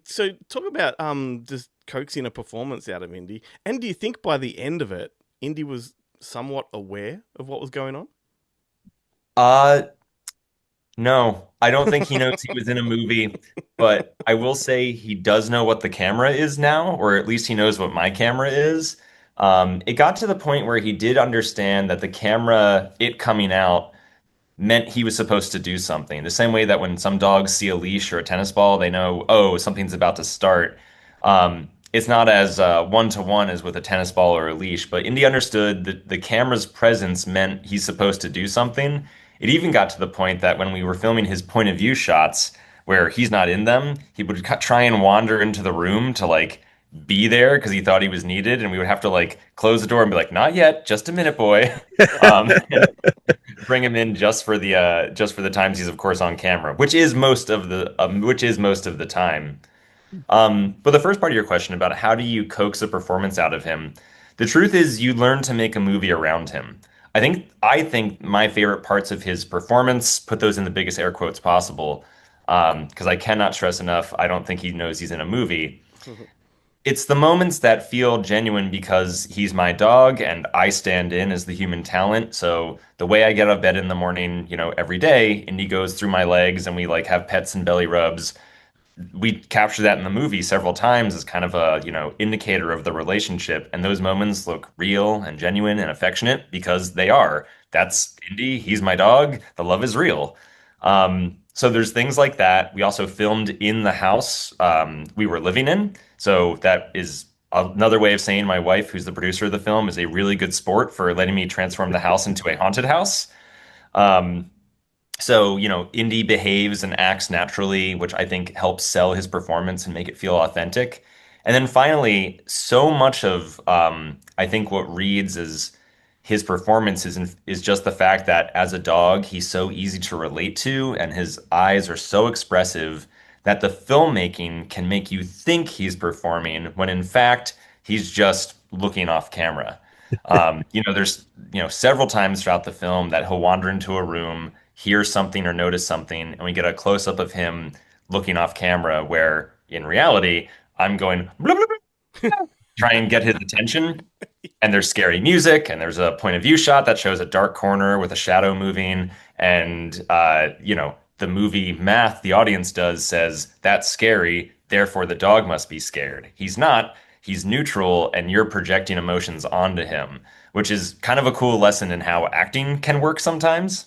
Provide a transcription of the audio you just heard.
So talk about just coaxing a performance out of Indy. And do you think by the end of it, Indy was somewhat aware of what was going on? Uh, no, I don't think he knows he was in a movie, but I will say he does know what the camera is now, or at least he knows what my camera is. It got to the point where he did understand that the camera, it coming out, meant he was supposed to do something. The same way that when some dogs see a leash or a tennis ball, they know, oh, something's about to start. It's not as one to one as with a tennis ball or a leash, but Indy understood that the camera's presence meant he's supposed to do something. It even got to the point that when we were filming his point of view shots, where he's not in them, he would try and wander into the room to like be there because he thought he was needed, and we would have to like close the door and be like, "Not yet, just a minute, boy." And bring him in just for the times he's of course on camera, which is most of the time. But the first part of your question about how do you coax a performance out of him, the truth is you learn to make a movie around him. I think my favorite parts of his performance, put those in the biggest air quotes possible, because I cannot stress enough, I don't think he knows he's in a movie. It's the moments that feel genuine because he's my dog and I stand in as the human talent. So the way I get out of bed in the morning, every day, and he goes through my legs and we like have pets and belly rubs. We capture that in the movie several times as kind of a, indicator of the relationship. And those moments look real and genuine and affectionate because they are. That's Indy. He's my dog. The love is real. So there's things like that. We also filmed in the house we were living in. So that is another way of saying my wife, who's the producer of the film, is a really good sport for letting me transform the house into a haunted house. Um, so, Indy behaves and acts naturally, which I think helps sell his performance and make it feel authentic. And then finally, so much of I think what reads as his performance is just the fact that as a dog, he's so easy to relate to, and his eyes are so expressive that the filmmaking can make you think he's performing when in fact he's just looking off camera. There's several times throughout the film that he'll wander into a room, hear something or notice something, and we get a close up of him looking off camera. Where in reality, I'm going blah, blah, blah, try and get his attention. And there's scary music, and there's a point of view shot that shows a dark corner with a shadow moving, and the movie math the audience does says that's scary, therefore the dog must be scared. He's not. He's neutral, and you're projecting emotions onto him, which is kind of a cool lesson in how acting can work sometimes.